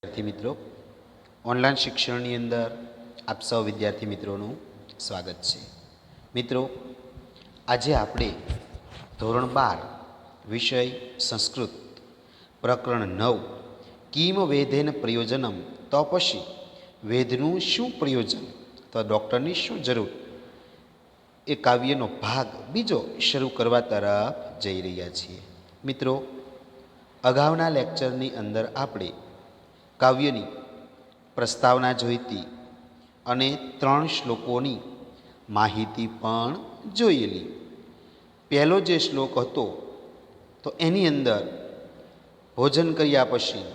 વિદ્યાર્થી મિત્રો, ઓનલાઈન શિક્ષણની અંદર આપ સૌ વિદ્યાર્થી મિત્રોનું સ્વાગત છે. મિત્રો, આજે આપણે ધોરણ 12 વિષય સંસ્કૃત પ્રકરણ 9 કિમ વેદેન પ્રયોજનમ, તો પછી વેદનું શું પ્રયોજન, તો ડૉક્ટરની શું જરૂર, એ કાવ્યનો ભાગ બીજો શરૂ કરવા તરફ જઈ રહ્યા છીએ. મિત્રો, અગાઉના લેક્ચરની અંદર આપણે કાવ્યની પ્રસ્તાવના જોઈતી અને 3 શ્લોકોની માહિતી પણ જોયેલી. પહેલો જે શ્લોક હતો તો એની અંદર ભોજન કર્યા પછી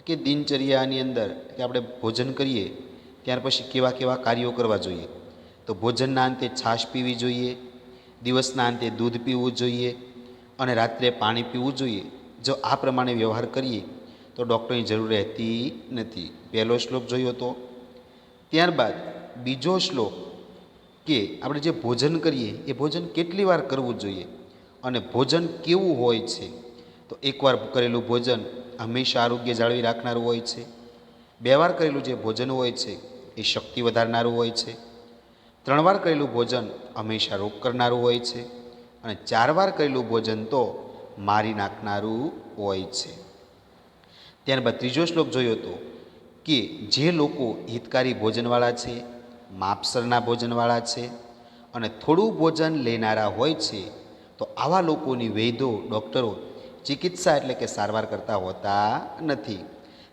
કે દિનચર્યાની અંદર કે આપણે ભોજન કરીએ ત્યાર પછી કેવા કેવા કાર્યો કરવા જોઈએ, તો ભોજનના અંતે છાશ પીવી જોઈએ, દિવસના અંતે દૂધ પીવું જોઈએ અને રાત્રે પાણી પીવું જોઈએ. જો આ પ્રમાણે વ્યવહાર કરીએ તો ડૉક્ટરની જરૂર રહેતી નથી. પહેલો શ્લોક જોયો હતો. ત્યારબાદ બીજો શ્લોક કે આપણે જે ભોજન કરીએ એ ભોજન કેટલી વાર કરવું જોઈએ અને ભોજન કેવું હોય છે, તો એકવાર કરેલું ભોજન હંમેશા આરોગ્ય જાળવી રાખનારું હોય છે. 2 વાર કરેલું જે ભોજન હોય છે એ શક્તિ વધારનારું હોય છે. 3 વાર કરેલું ભોજન હંમેશા રોગ કરનારું હોય છે અને 4 વાર કરેલું ભોજન તો મારી નાખનારું હોય છે. ત્યારબાદ ત્રીજો શ્લોક જોયો હતો કે જે લોકો હિતકારી ભોજનવાળા છે, માપસરના ભોજનવાળા છે અને થોડું ભોજન લેનારા હોય છે, તો આવા લોકોની વૈદ્યો ડૉક્ટરો ચિકિત્સા એટલે કે સારવાર કરતા હોતા નથી,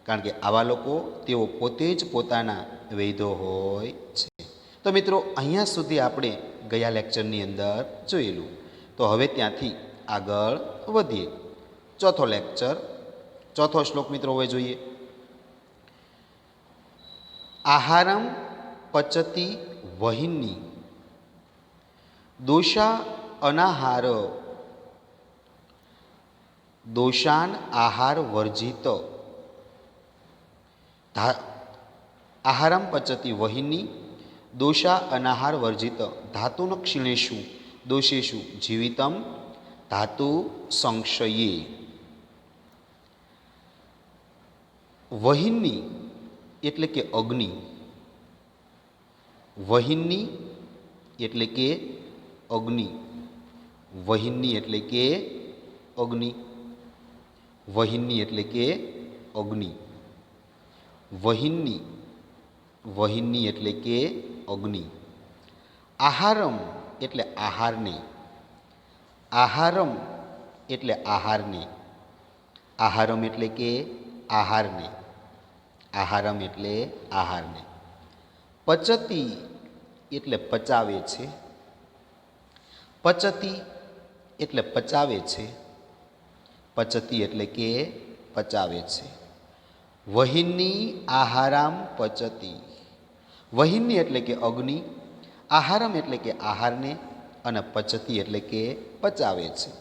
કારણ કે આવા લોકો તેઓ પોતે જ પોતાના વૈદ્યો હોય છે. તો મિત્રો, અહીંયા સુધી આપણે ગયા લેક્ચરની અંદર જોયેલું. તો હવે ત્યાંથી આગળ વધીએ. ચોથો લેક્ચર, ચોથો શ્લોક મિત્રો હવે જોઈએ. આહારમ પચતિ વહિની દોષા અનાહાર દોષાન આહાર વર્જિત. આહારમ પચતિ વહિની દોષા અનાહાર વર્જિત ધાતુન ક્ષીણેશુ દોષેશુ જીવિતમ ધાતુ સંશયે. વહિની એટલે કે અગ્નિ. વહિની એટલે કે અગ્નિ. વહિની એટલે કે અગ્નિ. વહિની એટલે કે અગ્નિ. વહિની, વહિની એટલે કે અગ્નિ. આહારમ એટલે આહારને. આહારમ એટલે આહારને. આહારમ એટલે કે આહારને. આહારમ એટલે આહારને. પચતિ એટલે પચાવે છે. પચતિ એટલે પચાવે છે. પચતિ એટલે કે પચાવે છે. વહિની આહારામ પચતિ. વહિની એટલે કે અગ્નિ, આહારમ એટલે કે આહારને અને પચતિ એટલે કે પચાવે છે.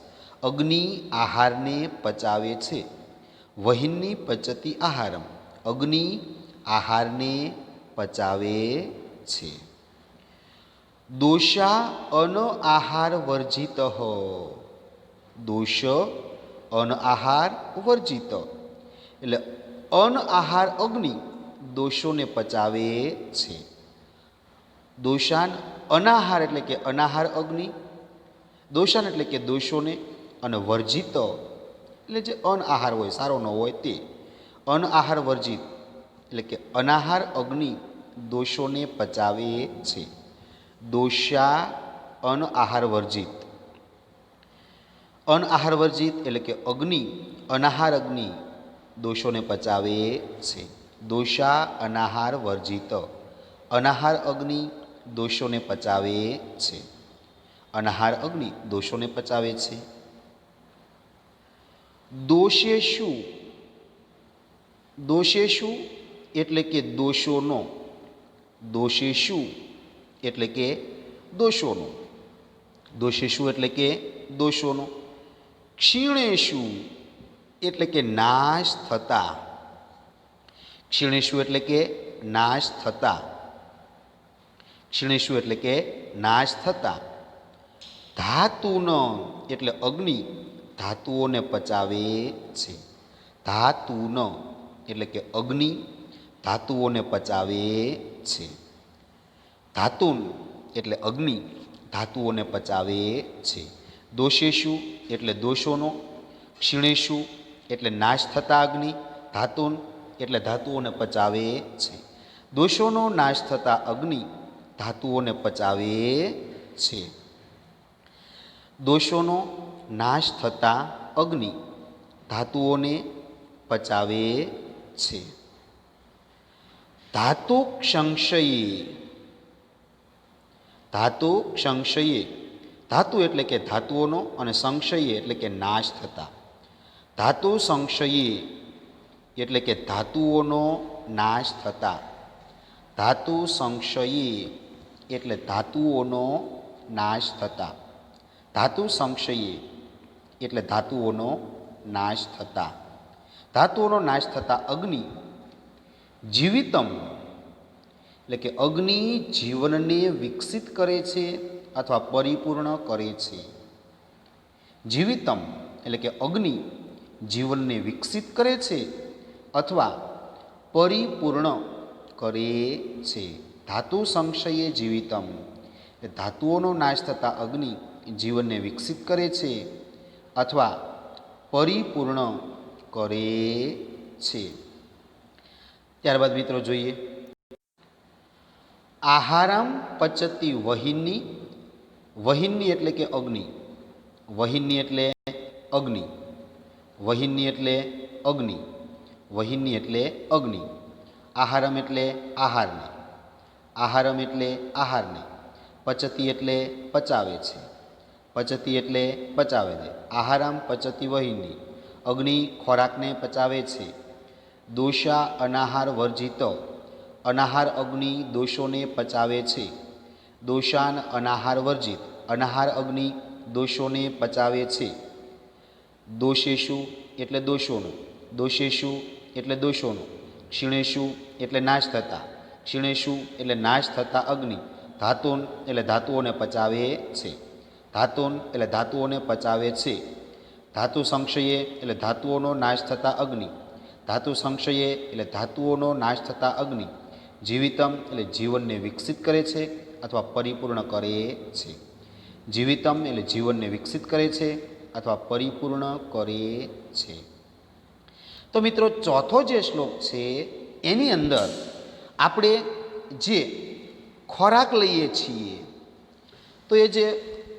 અગ્નિ આહારને પચાવે છે. વહિની પચતિ આહારમ. અગ્નિ આહારને પચાવે છે. દોષા અન આહાર વર્જિત. દોષ અન આહાર વર્જિત એટલે અન આહાર અગ્નિ દોષોને પચાવે છે. દોષાન અનાહાર એટલે કે અનાહાર અગ્નિ, દોષાન એટલે કે દોષોને, અને વર્જિત એટલે જે અનઆહાર હોય, સારો ન હોય તે. અનઆહાર વર્જિત એટલે કે અનાહાર અગ્નિ દોષોને પચાવે છે. દોષા અનઆહાર વર્જિત. અનઆહાર વર્જિત એટલે કે અગ્નિ, અનાહાર અગ્નિ દોષોને પચાવે છે. દોષા અનાહાર વર્જિત. અનાહાર અગ્નિ દોષોને પચાવે છે. અનાહાર અગ્નિ દોષોને પચાવે છે. દોષેશુ. દોષેશુ એટલે કે દોષોનો. દોષેશુ એટલે કે દોષોનો. દોષેશુ એટલે કે દોષોનો. ક્ષીણેશુ એટલે કે નાશ થતા. ક્ષીણેશુ એટલે કે નાશ થતા. ક્ષીણેશુ એટલે કે નાશ થતા. ધાતુન એટલે અગ્નિ ધાતુઓને પચાવે છે. ધાતુન એટલે કે અગ્નિ ધાતુઓને પચાવે છે. ધાતુન એટલે અગ્નિ ધાતુઓને પચાવે છે. દોષેશુ એટલે દોષોનો, ક્ષીણેશુ એટલે નાશ થતા અગ્નિ, ધાતુન એટલે ધાતુઓને પચાવે છે. દોષોનો નાશ થતા અગ્નિ ધાતુઓને પચાવે છે. દોષોનો નાશ થતા અગ્નિ ધાતુઓને પચાવે છે. ધાતુ સંશયે, ધાતુ સંશયે, ધાતુ એટલે કે ધાતુઓનો અને સંશયે એટલે કે નાશ થતા. ધાતુ સંશયે એટલે કે ધાતુઓનો નાશ થતા. ધાતુ સંશયે એટલે ધાતુઓનો નાશ થતા. ધાતુ સંશયે એટલે ધાતુઓનો નાશ થતા. ધાતુઓનો નાશ થતા અગ્નિ જીવિતમ એટલે કે અગ્નિ જીવનને વિકસિત કરે છે અથવા પરિપૂર્ણ કરે છે. જીવિતમ એટલે કે અગ્નિ જીવનને વિકસિત કરે છે અથવા પરિપૂર્ણ કરે છે. ધાતુ સંશયે જીવિતમ એટલે ધાતુઓનો નાશ થતા અગ્નિ જીવનને વિકસિત કરે છે અથવા પરિપૂર્ણ કરે છે. ત્યારબાદ મિત્રો જોઈએ આહારમ પચતી વહિની. વહિની એટલે કે અગ્નિ, વહિની એટલે અગ્નિ, વહિની એટલે અગ્નિ, વહિની એટલે અગ્નિ. આહારમ એટલે આહારને, આહારમ એટલે આહારને. પચતી એટલે પચાવે છે, પચતી એટલે પચાવે છે. આહારમ પચતી વહિની અગ્નિ ખોરાકને પચાવે છે. દોષા અનાહાર વર્જિત અનાહાર અગ્નિ દોષોને પચાવે છે. દોષાન અનાહાર વર્જિત અનાહાર અગ્નિ દોષોને પચાવે છે. દોષેશુ એટલે દોષોનું, દોષેશુ એટલે દોષોનું. ક્ષીણેશુ એટલે નાશ થતા, ક્ષીણેશુ એટલે નાશ થતા અગ્નિ ધાતુન એટલે ધાતુઓને પચાવે છે. ધાતુન એટલે ધાતુઓને પચાવે છે. ધાતુ સંશયે એટલે ધાતુઓનો નાશ થતા અગ્નિ, ધાતુ સંશયે એટલે ધાતુઓનો નાશ થતા અગ્નિ જીવિતમ એટલે જીવનને વિકસિત કરે છે અથવા પરિપૂર્ણ કરે છે. જીવિતમ એટલે જીવનને વિકસિત કરે છે અથવા પરિપૂર્ણ કરે છે. તો મિત્રો ચોથો જે શ્લોક છે એની અંદર આપણે જે ખોરાક લઈએ છીએ તો એ જે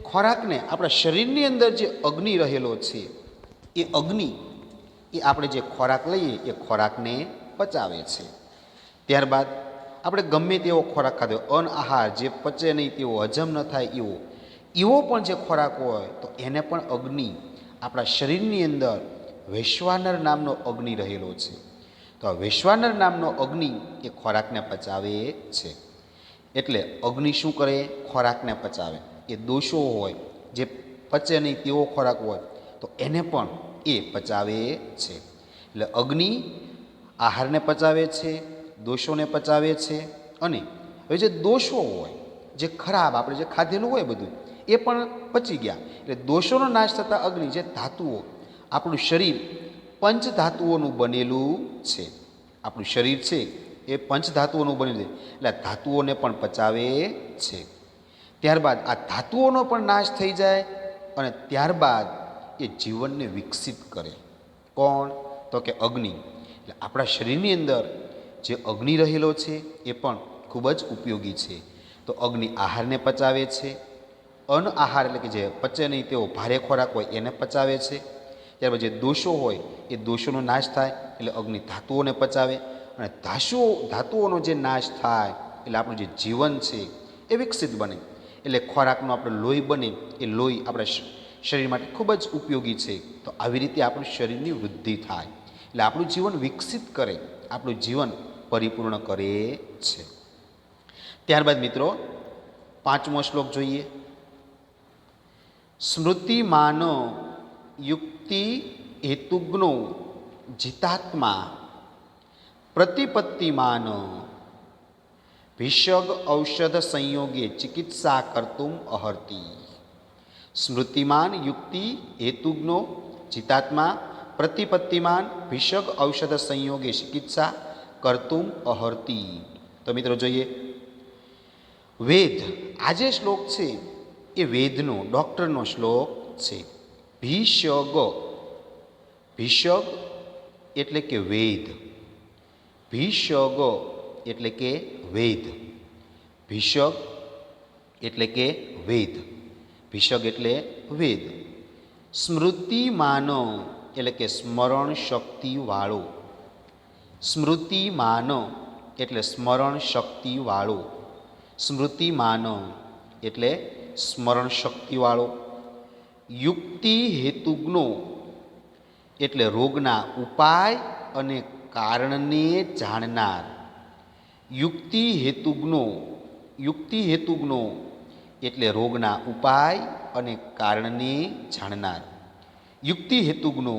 ખોરાકને આપણા શરીરની અંદર જે અગ્નિ રહેલો છે એ અગ્નિ એ આપણે જે ખોરાક લઈએ એ ખોરાકને પચાવે છે. ત્યારબાદ આપણે ગમે તેવો ખોરાક ખાધો અનઆહાર જે પચે નહીં તેવો હજમ ન થાય એવો પણ જે ખોરાક હોય તો એને પણ અગ્નિ આપણા શરીરની અંદર વૈશ્વાનર નામનો અગ્નિ રહેલો છે. તો આ વૈશ્વાનર નામનો અગ્નિ એ ખોરાકને પચાવે છે. એટલે અગ્નિ શું કરે? ખોરાકને પચાવે. એ દોષો હોય જે પચે નહીં તેવો ખોરાક હોય તો એને પણ એ પચાવે છે. એટલે અગ્નિ આહારને પચાવે છે, દોષોને પચાવે છે અને હવે જે દોષો હોય જે ખરાબ આપણે જે ખાધેલું હોય બધું એ પણ પચી ગયા. એટલે દોષોનો નાશ થતાં અગ્નિ જે ધાતુઓ આપણું શરીર પંચ ધાતુઓનું બનેલું છે. આપણું શરીર છે એ પંચ ધાતુઓનું બનેલું છે એટલે ધાતુઓને પણ પચાવે છે. ત્યારબાદ આ ધાતુઓનો પણ નાશ થઈ જાય અને ત્યારબાદ એ જીવનને વિકસિત કરે. કોણ? તો કે અગ્નિ. એટલે આપણા શરીરની અંદર જે અગ્નિ રહેલો છે એ પણ ખૂબ જ ઉપયોગી છે. તો અગ્નિ આહારને પચાવે છે, અનઆહાર એટલે કે જે પચે નહીં તેવો ભારે ખોરાક હોય એને પચાવે છે. ત્યારબાદ જે દોષો હોય એ દોષોનો નાશ થાય એટલે અગ્નિ ધાતુઓને પચાવે અને ધાતુઓનો જે નાશ થાય એટલે આપણું જે જીવન છે એ વિકસિત બને. એટલે ખોરાકનું આપણે લોહી બને એ લોહી આપણા શરીર માટે ખૂબ જ ઉપયોગી છે. તો આવી રીતે આપણું શરીરની વૃદ્ધિ થાય એટલે આપણું જીવન વિકસિત કરે, આપણું જીવન પરિપૂર્ણ કરે છે. ત્યારબાદ મિત્રો 5મો શ્લોક જોઈએ. સ્મૃતિમાન યુક્તિ હેતુજ્ઞો જીતાત્મા પ્રતિપત્તિમાન ભિષગ ઔષધ સંયોગે ચિકિત્સા કર્તુમ અહર્તિ. સ્મૃતિમાન યુક્તિ હેતુજ્ઞો જીતાત્મા પ્રતિપત્તિમાન ભિષગ ઔષધ સંયોગે ચિકિત્સા કર્તુમ અહર્તી. તો મિત્રો જોઈએ, વેદ આ જે શ્લોક છે એ વેદનો ડૉક્ટરનો શ્લોક છે. ભિષગ, ભિષગ એટલે કે વેદ, ભિષગ એટલે કે વેદ, ભિષગ એટલે કે વેદ, ભિષગ એટલે વેદ. સ્મૃતિમાન એટલે કે સ્મરણ શક્તિવાળો, સ્મૃતિમાન એટલે સ્મરણ શક્તિવાળો, સ્મૃતિમાન એટલે સ્મરણ શક્તિવાળો. યુક્તિ હેતુજ્ઞો એટલે રોગના ઉપાય અને કારણને જાણનાર, યુક્તિ હેતુજ્ઞો, યુક્તિ હેતુજ્ઞો એટલે રોગના ઉપાય અને કારણને જાણનાર, યુક્તિ હેતુજ્ઞો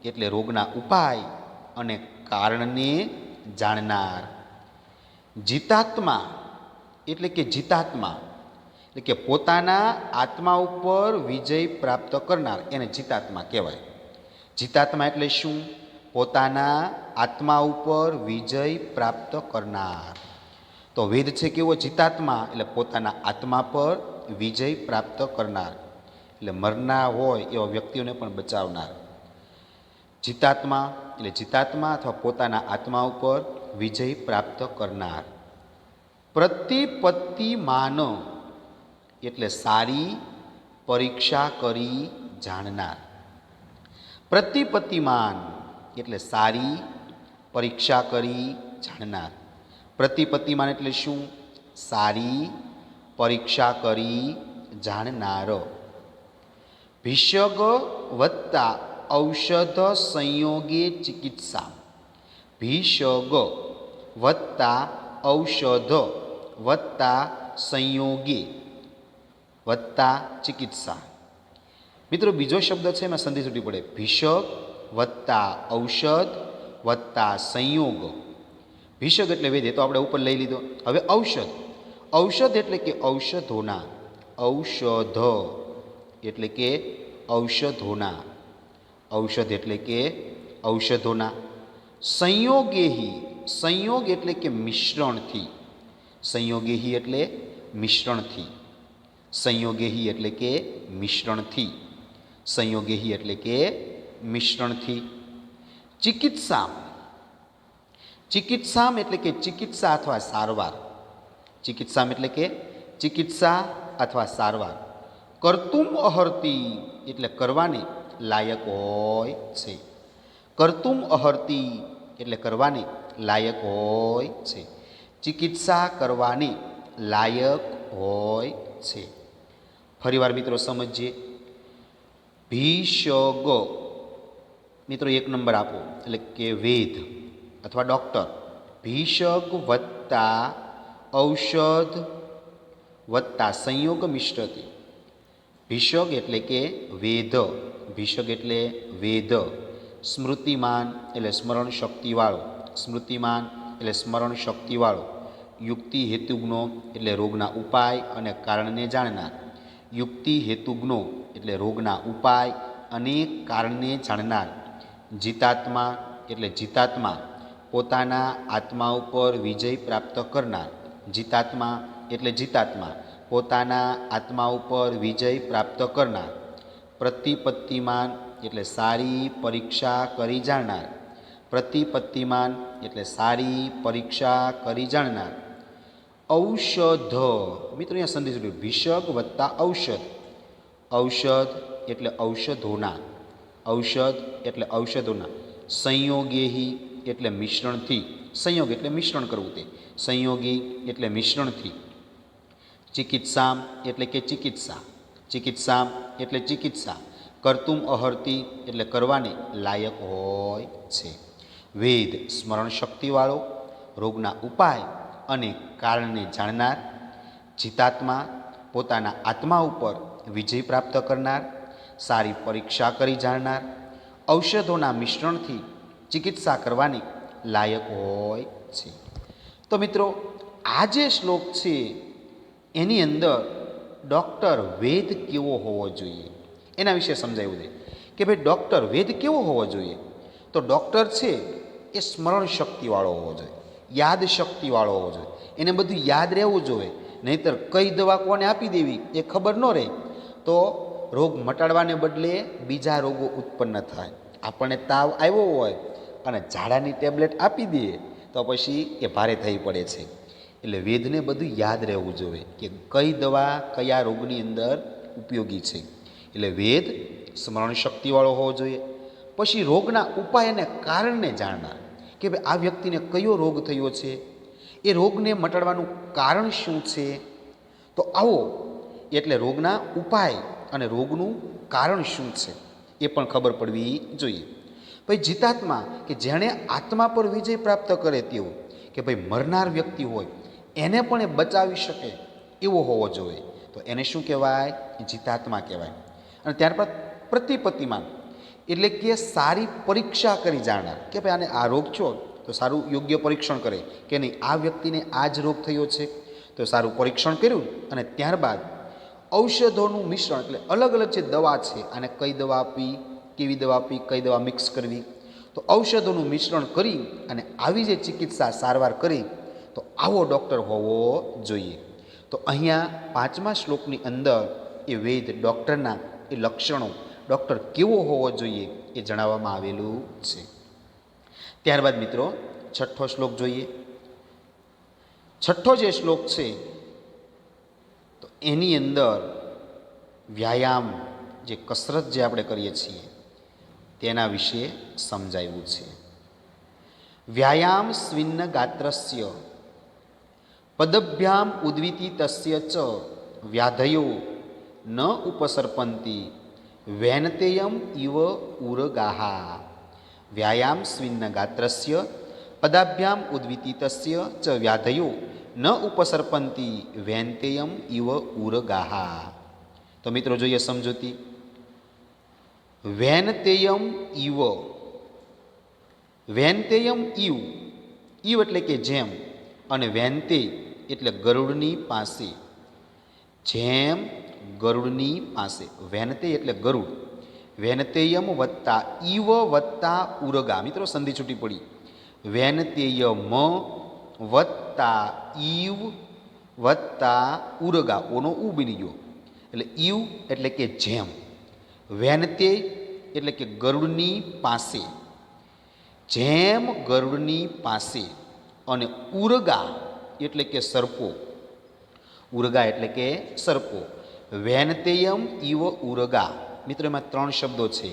એટલે રોગના ઉપાય અને કારણને જાણનાર. જીતાત્મા એટલે કે જીતાત્મા એટલે કે પોતાના આત્મા ઉપર વિજય પ્રાપ્ત કરનાર, એને જીતાત્મા કહેવાય. જીતાત્મા એટલે શું? પોતાના આત્મા ઉપર વિજય પ્રાપ્ત કરનાર. તો વેદ છે કેવો? જીતાત્મા એટલે પોતાના આત્મા પર વિજય પ્રાપ્ત કરનાર, એટલે મરનાર હોય એવા વ્યક્તિઓને પણ બચાવનાર. જીતાત્મા એટલે જીતાત્મા અથવા પોતાના આત્મા ઉપર વિજય પ્રાપ્ત કરનાર. પ્રતિપત્તિમાન એટલે સારી પરીક્ષા કરી જાણનાર, પ્રતિપત્તિમાન એટલે સારી પરીક્ષા કરી જાણનાર. પ્રતિપત્તિમાન એટલે શું? સારી પરીક્ષા કરી જાણનાર. ભિષગ વત્તા ઔષધ સંયોગે ચિકિત્સા, ભિષગ વત્તા ઔષધ વત્તા સંયોગે વત્તા ચિકિત્સા. મિત્રો બીજો શબ્દ છે એમાં સંધિ છૂટી પડે. ભિષગ વત્તા ઔષધ વત્તા સંયોગ. ભિષગ એટલે વેદ, એ તો આપણે ઉપર લઈ લીધો. હવે ઔષધ, ઔષધ એટલે કે ઔષધોના, ઔષધ એટલે કે ઔષધોના, ઔષધ એટલે કે ઔષધોના. સંયોગેહી, સંયોગ એટલે કે મિશ્રણથી, સંયોગેહી એટલે મિશ્રણથી, સંયોગેહી એટલે કે મિશ્રણથી, સંયોગેહી એટલે કે મિશ્રણથી. ચિકિત્સા, ચિકિત્સામ એટલે કે ચિકિત્સા અથવા સારવાર, ચિકિત્સામ એટલે કે ચિકિત્સા અથવા સારવાર. કર્તુમ અહર્તી એટલે કરવાની લાયક હોય છે, કર્તુમ અહર્તી એટલે કરવાની લાયક હોય છે, ચિકિત્સા કરવાની લાયક હોય છે. ફરીવાર મિત્રો સમજીએ. ભિષગ મિત્રો એક નંબર આપો, એટલે કે વેદ અથવા ડૉક્ટર. ભિષગ વત્તા ઔષધ વત્તા સંયોગ મિશ્રતી. ભિષગ એટલે કે વેદ, ભિષગ એટલે વેદ. સ્મૃતિમાન એટલે સ્મરણ શક્તિવાળો, સ્મૃતિમાન એટલે સ્મરણ શક્તિવાળો. યુક્તિ હેતુજ્ઞો એટલે રોગના ઉપાય અને કારણને જાણનાર, યુક્તિ હેતુજ્ઞો એટલે રોગના ઉપાય અને કારણને જાણનાર. જીતાત્મા એટલે જીતાત્મા, પોતાના આત્મા ઉપર વિજય પ્રાપ્ત કરનાર, જીતાત્મા એટલે જીતાત્મા, પોતાના આત્મા ઉપર વિજય પ્રાપ્ત કરનાર. પ્રતિપત્તિમાન એટલે સારી પરીક્ષા કરી જાણનાર, પ્રતિપત્તિમાન એટલે સારી પરીક્ષા કરી જાણનાર. ઔષધ મિત્રો અહીંયા સંધિ જોડ્યું. ભિષગ વત્તા ઔષધ, ઔષધ એટલે ઔષધોના, ઔષધ એટલે ઔષધોના. સંયોગેહી એટલે મિશ્રણથી, સંયોગ એટલે મિશ્રણ કરવું, તે સંયોગી એટલે મિશ્રણથી. ચિકિત્સા એટલે કે ચિકિત્સા, ચિકિત્સા એટલે ચિકિત્સા. કર્તુમ અહર્તી એટલે કરવાની લાયક હોય છે. વેદ સ્મરણ શક્તિવાળો, રોગના ઉપાય અને કારણને જાણનાર. જીતાત્મા પોતાના આત્મા ઉપર વિજય પ્રાપ્ત કરનાર, સારી પરીક્ષા કરી જાણનાર. ઔષધોના મિશ્રણથી ચિકિત્સા કરવાની લાયક હોય છે. તો મિત્રો આ જે શ્લોક છે એની અંદર ડૉક્ટર વેદ કેવો હોવો જોઈએ એના વિશે સમજાવ્યું છે કે ભાઈ ડૉક્ટર વેદ કેવો હોવો જોઈએ? તો ડૉક્ટર છે એ સ્મરણ શક્તિવાળો હોવો જોઈએ, યાદ શક્તિવાળો હોવો જોઈએ, એને બધું યાદ રહેવું જોઈએ. નહીંતર કઈ દવા કોને આપી દેવી એ ખબર ન રહે તો રોગ મટાડવાને બદલે બીજા રોગો ઉત્પન્ન થાય. આપણને તાવ આવ્યો હોય અને ઝાડાની ટેબ્લેટ આપી દઈએ તો પછી એ ભારે થઈ પડે છે. એટલે વેદને બધું યાદ રહેવું જોઈએ કે કઈ દવા કયા રોગની અંદર ઉપયોગી છે. એટલે વેદ સ્મરણ શક્તિવાળો હોવો જોઈએ. પછી રોગના ઉપાય અને કારણને જાણનાર કે ભાઈ આ વ્યક્તિને કયો રોગ થયો છે, એ રોગને મટાડવાનું કારણ શું છે. તો આવો એટલે રોગના ઉપાય અને રોગનું કારણ શું છે એ પણ ખબર પડવી જોઈએ. પછી જીતાત્મા કે જેણે આત્મા પર વિજય પ્રાપ્ત કરે તેવો કે ભાઈ મરનાર વ્યક્તિ હોય એને પણ એ બચાવી શકે એવો હોવો જોઈએ. તો એને શું કહેવાય? જીતાત્મા કહેવાય. અને ત્યારબાદ પ્રતિપત્તિમાન એટલે કે સારી પરીક્ષા કરી જાણનાર કે ભાઈ આને આ રોગ છો તો સારું યોગ્ય પરીક્ષણ કરે કે નહીં, આ વ્યક્તિને આ જ રોગ થયો છે તો સારું પરીક્ષણ કર્યું અને ત્યારબાદ ઔષધોનું મિશ્રણ એટલે અલગ અલગ જે દવા છે આને કઈ દવા આપવી, કેવી દવા આપવી, કઈ દવા મિક્સ કરવી, તો ઔષધોનું મિશ્રણ કરી અને આવી જે ચિકિત્સા સારવાર કરી તો આવો ડૉક્ટર હોવો જોઈએ. તો અહીંયા 5મા શ્લોકની અંદર એ વેદ ડૉક્ટરના એ લક્ષણો, ડૉક્ટર કેવો હોવો જોઈએ એ જણાવવામાં આવેલું છે. ત્યારબાદ મિત્રો 6ઠ્ઠો શ્લોક જોઈએ. 6ઠ્ઠો જે શ્લોક છે તો એની અંદર વ્યાયામ જે કસરત જે આપણે કરીએ છીએ તેના વિશે સમજાવ્યું છે. વ્યાયામ સ્વિન્ન ગાત્રસ્ય પદભ્યામ ઉદ્વીતિ તસ્ય ચ વ્યાધયો ન ઉપસર્પંતી વૈનતેયમ ઇવ ઉરગાહા. વ્યાયામ સ્વિન્ન ગાત્રસ્ય પદાભ્યામ ઉદ્વીતિ તસ્ય ચ વ્યાધયો ન ઉપસર્પંતી વૈનતેયમ ઇવ ઉરગાહા. તો મિત્રો જોઈએ સમજૂતી. વૈનતેયમ ઇવ, વૈનતેયમ ઇવ, ઇવ એટલે કે જેમ, અને વૈનતે એટલે ગરુડની પાસે, જેમ ગરુડની પાસે. વૈનતે એટલે ગરુડ, વૈનતેયમ વત્તા ઇવ વત્તા ઉરગા. મિત્રો સંધિ છૂટી પડી. વૈનતેયમ વત્તા ઇવ વત્તા ઉરગા, ઓનો ઉ બની ગયો એટલે ઇવ એટલે કે જેમ, વૈનતે એટલે કે ગરુડની પાસે, જેમ ગરુડની પાસે, અને ઉરગા એટલે કે સર્પો, ઉરગા એટલે કે સર્પો. વૈનતેયમ ઇવ ઉરગા. મિત્રો એમાં 3 શબ્દો છે,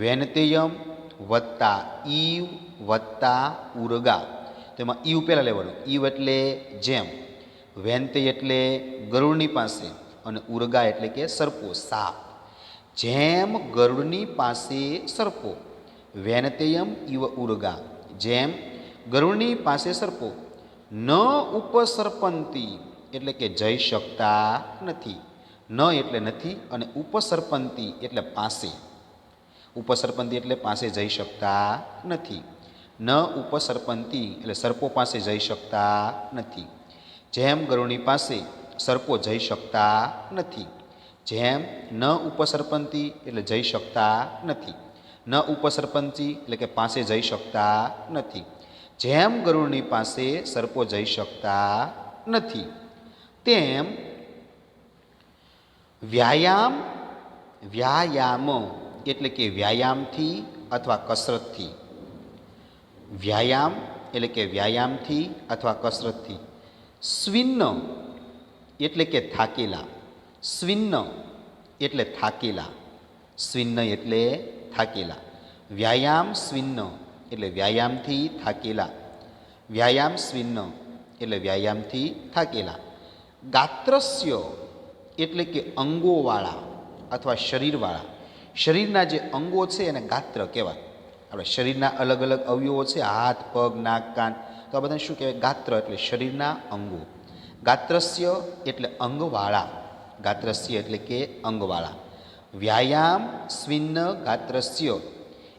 વૈનતેયમ વત્તા ઇવ વત્તા ઉરગા. તો એમાં ઇવ પહેલાં લેવાનું. ઇવ એટલે જેમ, વૈનતે એટલે ગરુડની પાસે, અને ઉરગા એટલે કે સર્પો, સાપ. જેમ ગરુડની પાસે સર્પો, વૈનતેયમ ઇવ ઉરગા, જેમ ગરુડની પાસે સર્પો, ન ઉપસર્પંતી એટલે કે જઈ શકતા નથી. ન એટલે નથી અને ઉપસર્પંતી એટલે પાસે. ઉપસર્પંતી એટલે પાસે જઈ શકતા નથી. ન ઉપસર્પંતી એટલે સર્પો પાસે જઈ શકતા નથી. જેમ ગરુડની પાસે સર્પો જઈ શકતા નથી. જેમ ન ઉપસર્પંતી એટલે જઈ શકતા નથી. ન ઉપસર્પંતી એટલે કે પાસે જઈ શકતા નથી. જેમ ગરુડની પાસે સર્પો જઈ શકતા નથી તેમ વ્યાયામ, વ્યાયામ એટલે કે વ્યાયામથી અથવા કસરતથી, વ્યાયામ એટલે કે વ્યાયામથી અથવા કસરતથી, સ્વિન્ન એટલે કે થાકેલા, સ્વિન્ન એટલે થાકેલા, સ્વિન્ન એટલે થાકેલા, વ્યાયામ સ્વિન્ન એટલે વ્યાયામથી થાકેલા, વ્યાયામ સ્વિન્ન એટલે વ્યાયામથી થાકેલા. ગાત્રસ્ય એટલે કે અંગોવાળા અથવા શરીરવાળા. શરીરના જે અંગો છે એને ગાત્ર કહેવાય. આપણે શરીરના અલગ અલગ અવયવો છે, હાથ, પગ, નાક, કાન, તો આ બધાને શું કહેવાય? ગાત્ર એટલે શરીરના અંગો. ગાત્રસ્ય એટલે અંગવાળા, ગાત્રસ્ય એટલે કે અંગવાળા. વ્યાયામ સ્વિન્ન ગાત્રસ્ય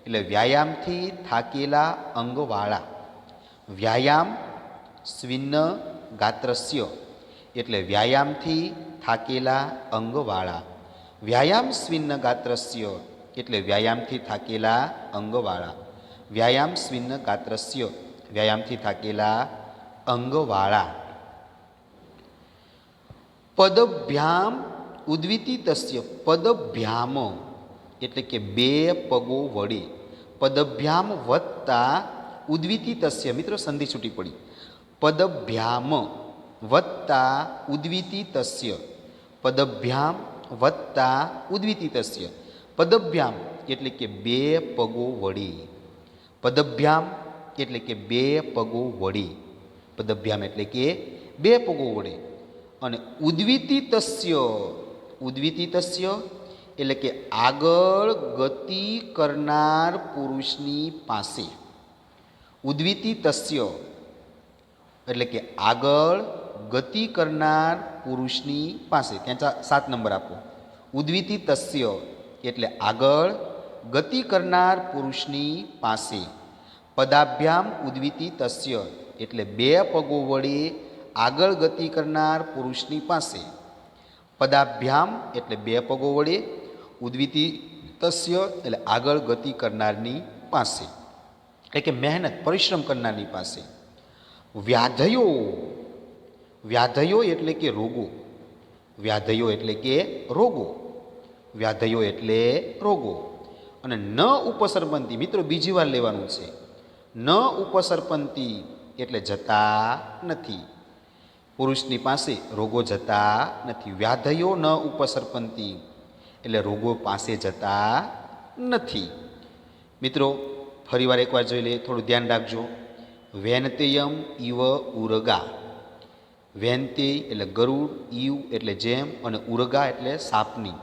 એટલે વ્યાયામથી થાકેલા અંગવાળા. વ્યાયામ સ્વિન્ન ગાત્રસ્ય એટલે વ્યાયામથી થાકેલા અંગવાળા. વ્યાયામ સ્વિન્ન ગાત્રસ્ય એટલે વ્યાયામથી થાકેલા અંગવાળા. વ્યાયામ સ્વિન્ન ગાત્રસ્ય, વ્યાયામથી થાકેલા અંગવાળા. પદભ્યામ ઉદ્વિતિ તસ્ય, પદભ્યામ એટલે કે બે પગો વડે. પદભ્યામ વત્તા ઉદ્વિતિ તસ્ય, મિત્રો સંધિ છૂટી પડી. પદભ્યામ વત્તા ઉદ્વિતિ તસ્ય, પદભ્યામ વત્તા ઉદ્વિતિ તસ્ય. પદભ્યામ એટલે કે બે પગો વડે. પદભ્યામ એટલે કે બે પગો વડે. પદભ્યામ એટલે કે બે પગો વડે. અને ઉદ્વિતિ તસ્ય, ઉદ્વિતિ તસ્ય એટલે કે આગળ ગતિ કરનાર પુરુષની પાસે. ઉદ્વિતિ તસ્ય એટલે કે આગળ ગતિ કરનાર પુરુષની પાસે. ત્યાં 7 નંબર આપો. ઉદ્વિતિ તસ્ય એટલે આગળ ગતિ કરનાર પુરુષની પાસે. પદાભ્યામ ઉદ્વિતિ તસ્ય એટલે બે પગો વડે આગળ ગતિ કરનાર પુરુષની પાસે. પદાભ્યામ એટલે બે પગો વડે, ઉદ્વિતિ તસ્ય એટલે આગળ ગતિ કરનારની પાસે, એટલે કે મહેનત પરિશ્રમ કરનારની પાસે. વ્યાધયો, વ્યાધયો એટલે કે રોગો. વ્યાધયો એટલે કે રોગો. વ્યાધયો એટલે રોગો. અને ન ઉપસર્પંતી, મિત્રો બીજી વાર લેવાનું છે. ન ઉપસર્પંતી એટલે જતા નથી. પુરુષની પાસે રોગો જતા નથી. વ્યાધયો ન ઉપસર્પંતી એટલે રોગો પાસે જતા નથી. મિત્રો ફરીવાર એકવાર જોઈ લઈએ, થોડું ધ્યાન રાખજો. વેનતેયમ ઇવ ઉરગા. વેનતે એટલે ગરુડ, ઈવ એટલે જેમ, અને ઉરગા એટલે સાપની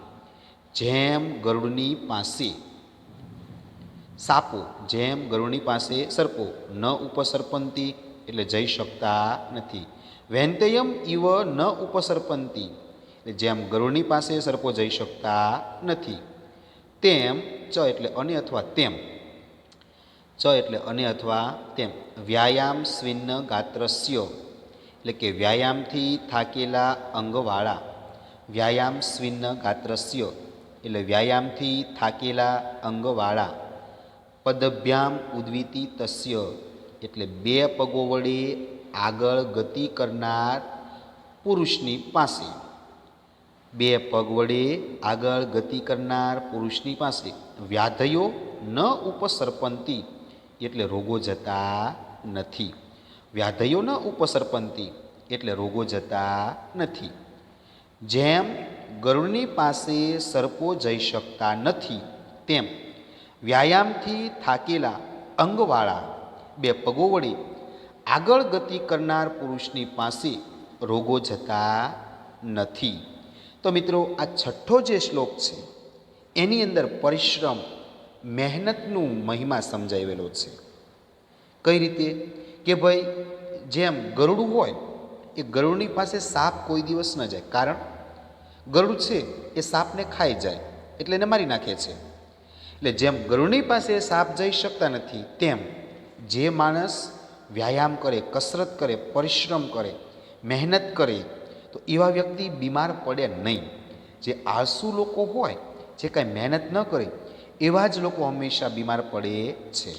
જેમ ગરુડની પાસે સાપો, જેમ ગરુડની પાસે સર્પો. ન ઉપસર્પંતી એટલે જઈ શકતા નથી. વેનતેયમ ઇવ ન ઉપસર્પંતી એટલે જેમ ગરુડની પાસે સર્પો જઈ શકતા નથી. તેમ ચ એટલે અને અથવા તેમ. ચ એટલે અને અથવા તેમ. વ્યાયામ સ્વિન્ન ગાત્રસ્ય એટલે કે વ્યાયામથી થાકેલા અંગવાળા. વ્યાયામ સ્વિન્ન ગાત્રસ્ય એટલે વ્યાયામથી થાકેલા અંગવાળા. પદભ્યામ ઉદ્વિતિ તસ્ય એટલે બે પગો વડે આગળ ગતિ કરનાર પુરુષની પાસે. બે પગ વડે આગળ ગતિ કરનાર પુરુષની પાસે. વ્યાધયો ન ઉપસર્પંતી એટલે રોગો જતા નથી. વ્યાધયો ન ઉપસર્પંતી એટલે રોગો જતા નથી. જેમ ગરુડની પાસે સર્પો જઈ શકતા નથી, તેમ વ્યાયામથી થાકેલા અંગવાળા બે પગો વડે આગળ ગતિ કરનાર પુરુષની પાસે રોગો જતા નથી. તો મિત્રો આ છઠ્ઠો જે શ્લોક છે એની અંદર પરિશ્રમ, મહેનતનું મહિમા સમજાવેલો છે. કઈ રીતે કે ભાઈ જેમ ગરુડું હોય એ ગરુડની પાસે સાપ કોઈ દિવસ ન જાય, કારણ ગરુડ છે એ સાપને ખાઈ જાય એટલે એને મારી નાખે છે. એટલે જેમ ગરુડની પાસે સાપ જઈ શકતા નથી, તેમ જે માણસ વ્યાયામ કરે, કસરત કરે, પરિશ્રમ કરે, મહેનત કરે તો એવા વ્યક્તિ બીમાર પડે નહીં. જે આળસુ લોકો હોય, જે કાંઈ મહેનત ન કરે, એવા જ લોકો હંમેશા બીમાર પડે છે.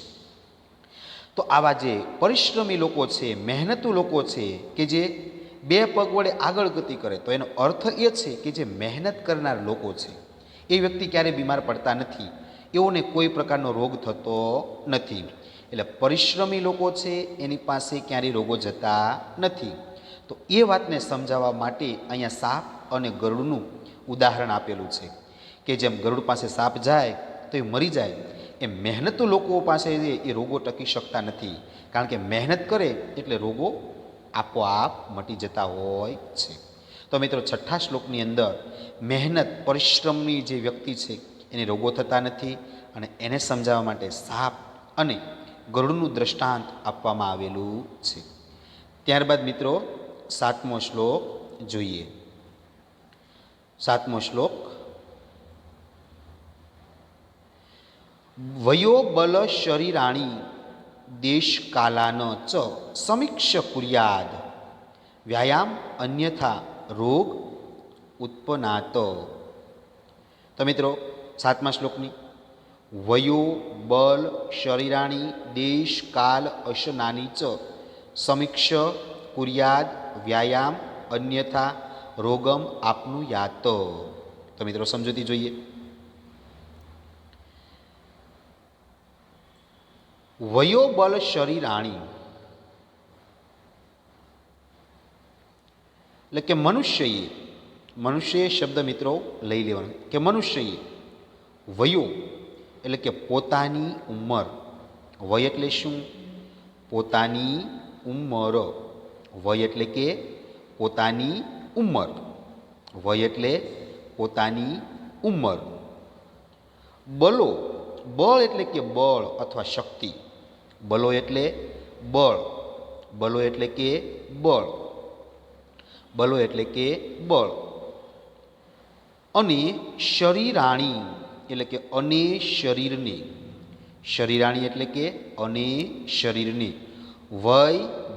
તો આવા જે પરિશ્રમી લોકો છે, મહેનતુ લોકો છે, કે જે બે પગ વડે આગળ ગતિ કરે, તો એનો અર્થ એ છે કે જે મહેનત કરનાર લોકો છે એ વ્યક્તિ ક્યારેય બીમાર પડતા નથી, એઓને કોઈ પ્રકારનો રોગ થતો નથી. એટલે પરિશ્રમી લોકો છે એની પાસે ક્યારેય રોગો જતા નથી. તો એ વાતને સમજાવવા માટે અહીંયા સાપ અને ગરુડનું ઉદાહરણ આપેલું છે કે જેમ ગરુડ પાસે સાપ જાય તો એ મરી જાય, એ મહેનતુ લોકો પાસે એ રોગો ટકી શકતા નથી, કારણ કે મહેનત કરે એટલે રોગો આપોઆપ મટી જતા હોય છે. તો મિત્રો છઠ્ઠા શ્લોકની અંદર મહેનત પરિશ્રમની જે વ્યક્તિ છે એને રોગો થતા નથી, અને એને સમજાવવા માટે સાપ અને ગરુડનું દ્રષ્ટાંત આપવામાં આવેલું છે. ત્યારબાદ મિત્રો 7મો શ્લોક જોઈએ. 7મો શ્લોક. વયો બલ શરીરાણી દેશ કાલાન ચ સમીક્ષ કુર્યાદ વ્યાયામ અન્યથા રોગ ઉત્પન્નાત. તો મિત્રો 7મા શ્લોકની વયો બલ શરીરાણી દેશ કાલ અશનાની ચ સમીક્ષ કુર્યાદ વ્યાયામ અન્યથા રોગમ આપનું યાત. તો મિત્રો સમજૂતી જોઈએ. વયો બલ શરીરાણી એટલે કે મનુષ્યએ શબ્દ મિત્રો લઈ લેવાનો કે મનુષ્યએ વયો એટલે કે પોતાની ઉંમર. વય એટલે શું? પોતાની ઉંમર. વય એટલે કે પોતાની ઉંમર. વય એટલે પોતાની ઉંમર. બલો, બળ એટલે કે બળ અથવા શક્તિ. બલો એટલે બળ. બલો એટલે કે બળ. બલો એટલે કે બળ. અને શરીરાણી એટલે કે અને શરીરને. શરીરાણી એટલે કે અને શરીરને. વય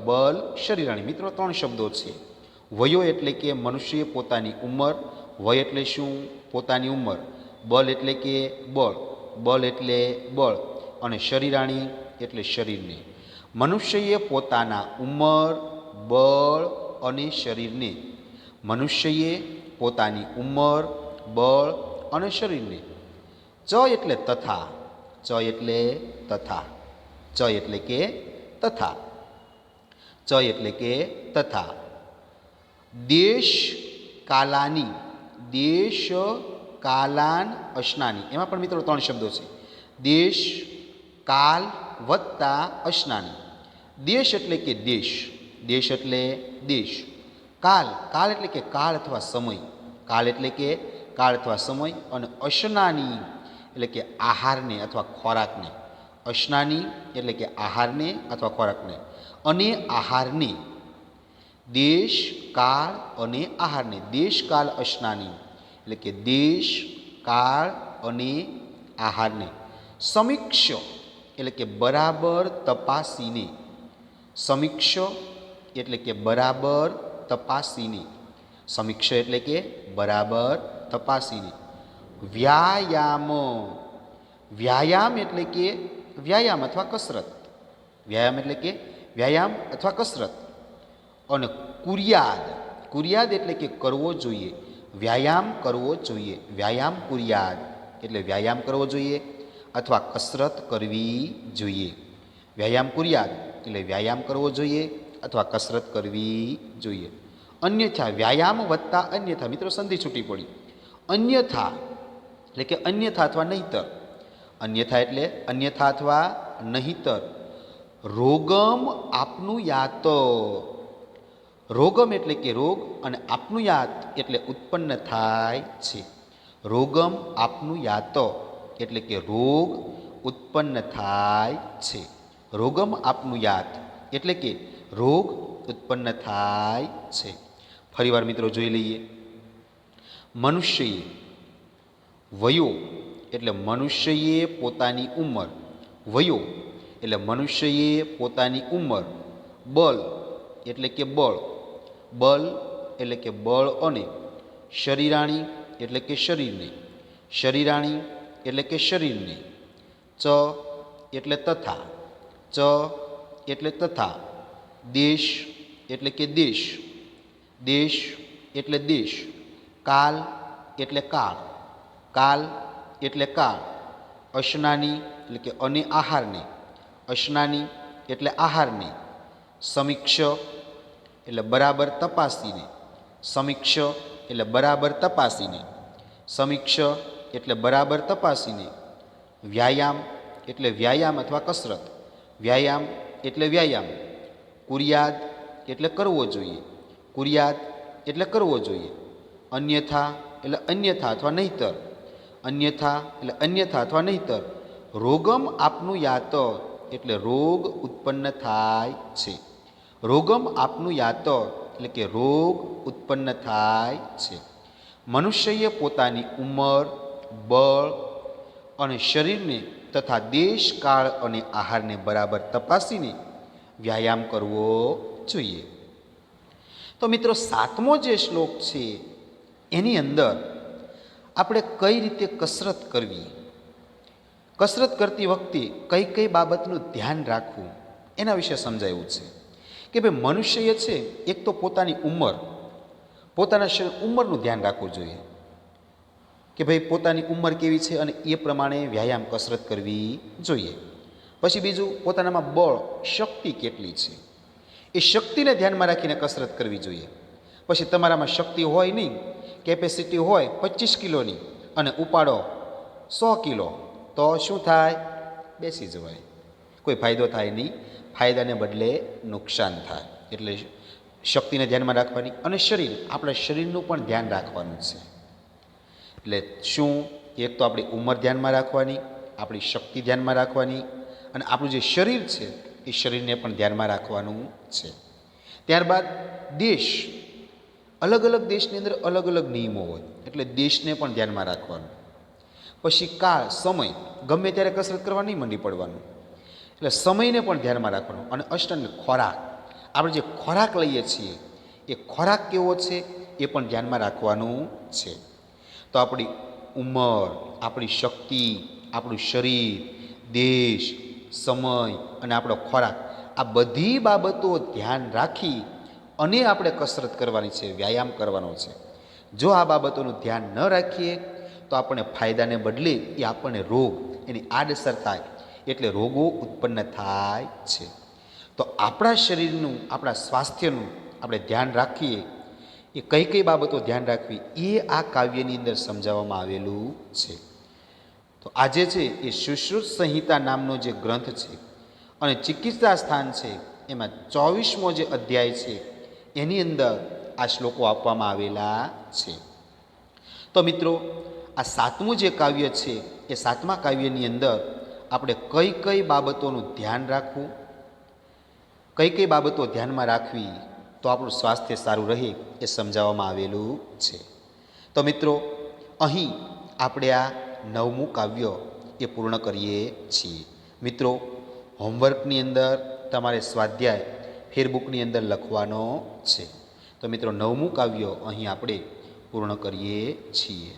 બલ શરીરાણી મિત્રો 3 શબ્દો છે. વયો એટલે કે મનુષ્ય પોતાની ઉંમર. વય એટલે શું? પોતાની ઉંમર. બલ એટલે કે બળ. બલ એટલે બળ. અને શરીરાણી એટલે શરીરને. મનુષ્યએ પોતાના ઉંમર, બળ અને શરીરને. મનુષ્યએ પોતાની ઉંમર, બળ અને શરીરને. ચ એટલે તથા. ચ એટલે તથા. ચ એટલે કે તથા. ચ એટલે કે તથા. દેશ કાલાની. દેશ કાલાન અશનાની. એમાં પણ મિત્રો 3 શબ્દો છે. દેશ કાલ વત્તા અશનાની. દેશ એટલે કે દેશ. દેશ એટલે દેશ. કાલ, કાલ એટલે કે કાળ અથવા સમય. કાળ એટલે કે કાળ અથવા સમય. અને અશનાની એટલે કે આહારને અથવા ખોરાકને. અશનાની એટલે કે આહારને અથવા ખોરાકને. અને આહારને. દેશ કાળ અને આહારને. દેશ કાળ અશનાની એટલે કે દેશ કાળ અને આહારને. સમીક્ષ એટલે કે બરાબર તપાસીને. સમીક્ષ એટલે કે બરાબર તપાસીને. સમીક્ષ એટલે કે બરાબર તપાસીને. વ્યાયામ. વ્યાયામ એટલે કે વ્યાયામ અથવા કસરત. વ્યાયામ એટલે કે વ્યાયામ અથવા કસરત. અને કુર્યાદ. કુર્યાદ એટલે કે કરવો જોઈએ. વ્યાયામ કરવો જોઈએ. વ્યાયામ કુર્યાદ એટલે વ્યાયામ કરવો જોઈએ અથવા કસરત કરવી જોઈએ. વ્યાયામ કુર્યાદ એટલે વ્યાયામ કરવો જોઈએ અથવા કસરત કરવી જોઈએ. અન્યથા વ્યાયામ વત્તા અન્યથા મિત્રો સંધિ છૂટી પડી. અન્યથા એટલે કે અન્યથા અથવા નહીતર. અન્યથા એટલે અન્યથા અથવા નહીતર. રોગમ આપનું યાત. રોગમ એટલે કે રોગ અને આપનું યાત એટલે ઉત્પન્ન થાય છે. રોગમ આપનું યાત એટલે કે રોગ ઉત્પન્ન થાય છે. રોગમ આપનું યાત એટલે કે રોગ ઉત્પન્ન થાય છે. ફરીવાર મિત્રો જોઈ લઈએ. મનુષ્યએ. વયો એટલે મનુષ્યએ પોતાની ઉંમર. વયો એટલે મનુષ્યએ પોતાની ઉંમર. બલ એટલે કે બળ. બલ એટલે કે બળ અને. શરીરાણી એટલે કે શરીરને. શરીરાણી એટલે કે શરીરને. ચ એટલે તથા. ચ એટલે તથા. દેશ એટલે કે દેશ. દેશ એટલે દેશ. કાલ એટલે કાળ. કાલ એટલે કાળ. અશનાની એટલે કે અને આહારને. અશનાની એટલે આહારને. સમીક્ષ એટલે બરાબર તપાસીને. સમીક્ષ એટલે બરાબર તપાસીને. સમીક્ષ એટલે બરાબર તપાસીને. વ્યાયામ એટલે વ્યાયામ અથવા કસરત. વ્યાયામ એટલે વ્યાયામ. કુર્યાદ એટલે કરવો જોઈએ. કુર્યાદ એટલે કરવો જોઈએ. અન્યથા એટલે અન્યથા અથવા નહીતર. અન્યથા એટલે અન્યથા અથવા નહીતર. રોગમ આપનું યાત એટલે રોગ ઉત્પન્ન થાય છે. રોગમ આપનું યાત એટલે કે રોગ ઉત્પન્ન થાય છે. મનુષ્યએ પોતાની ઉંમર, બળ અને શરીરને તથા દેશ કાળ અને આહારને બરાબર તપાસીને વ્યાયામ કરવો જોઈએ. તો મિત્રો 7મો જે શ્લોક છે એની અંદર આપણે કઈ રીતે કસરત કરવી, કસરત કરતી વખતે કઈ કઈ બાબતનું ધ્યાન રાખવું એના વિશે સમજાયું છે કે ભાઈ મનુષ્યએ છે એક તો પોતાની પોતાના ઉંમરનું ધ્યાન રાખવું જોઈએ કે ભાઈ પોતાની ઉંમર કેવી છે અને એ પ્રમાણે વ્યાયામ કસરત કરવી જોઈએ. પછી બીજું, પોતાનામાં બળ શક્તિ કેટલી છે એ શક્તિને ધ્યાનમાં રાખીને કસરત કરવી જોઈએ. પછી તમારામાં શક્તિ હોય નહીં, કેપેસિટી હોય 25 કિલોની અને ઉપાડો 100 કિલો, તો શું થાય? બેસી જવાય, કોઈ ફાયદો થાય નહીં, ફાયદાને બદલે નુકસાન થાય. એટલે શક્તિને ધ્યાનમાં રાખવાની અને આપણા શરીરનું પણ ધ્યાન રાખવાનું છે. એટલે શું? એક તો આપણી ઉંમર ધ્યાનમાં રાખવાની, આપણી શક્તિ ધ્યાનમાં રાખવાની અને આપણું જે શરીર છે એ શરીરને પણ ધ્યાનમાં રાખવાનું છે. ત્યારબાદ દેશ, અલગ અલગ દેશની અંદર અલગ અલગ નિયમો હોય એટલે દેશને પણ ધ્યાનમાં રાખવાનું. પછી કાળ, સમય, ગમે ત્યારે કસરત કરવા નહીં મંડી પડવાનું, એટલે સમયને પણ ધ્યાનમાં રાખવાનો. અને અષ્ટાંગ, ખોરાક, આપણે જે ખોરાક લઈએ છીએ એ ખોરાક કેવો છે એ પણ ધ્યાનમાં રાખવાનું છે. તો આપણી ઉંમર, આપણી શક્તિ, આપણું શરીર, દેશ, સમય અને આપણો ખોરાક, આ બધી બાબતો ધ્યાન રાખી અને આપણે કસરત કરવાની છે, વ્યાયામ કરવાનો છે. જો આ બાબતોનું ધ્યાન ન રાખીએ તો આપણને ફાયદાને બદલે એ આપણને રોગ, એની આડઅસર થાય, એટલે રોગો ઉત્પન્ન થાય છે. તો આપણા શરીરનું, આપણા સ્વાસ્થ્યનું આપણે ધ્યાન રાખીએ, એ કઈ કઈ બાબતો ધ્યાન રાખવી એ આ કાવ્યની અંદર સમજાવવામાં આવેલું છે. તો આજે છે એ સુશ્રુત સંહિતા નામનો જે ગ્રંથ છે અને ચિકિત્સા સ્થાન છે એમાં 24મો જે અધ્યાય છે એની અંદર આ શ્લોકો આપવામાં આવેલા છે. તો મિત્રો, આ 7મું જે કાવ્ય છે એ 7મા કાવ્યની અંદર આપણે કઈ કઈ બાબતોનું ધ્યાન રાખવું, કઈ કઈ બાબતો ધ્યાનમાં રાખવી તો આપણું સ્વાસ્થ્ય સારું રહે એ સમજાવવામાં આવેલું છે. તો મિત્રો, અહીં આપણે આ 9મું કાવ્ય એ પૂર્ણ કરીએ છીએ. મિત્રો, હોમવર્કની અંદર તમારે સ્વાધ્યાય ફેરબુકની અંદર લખવાનો છે. તો મિત્રો, 9મું કાવ્ય અહીં આપણે પૂર્ણ કરીએ છીએ.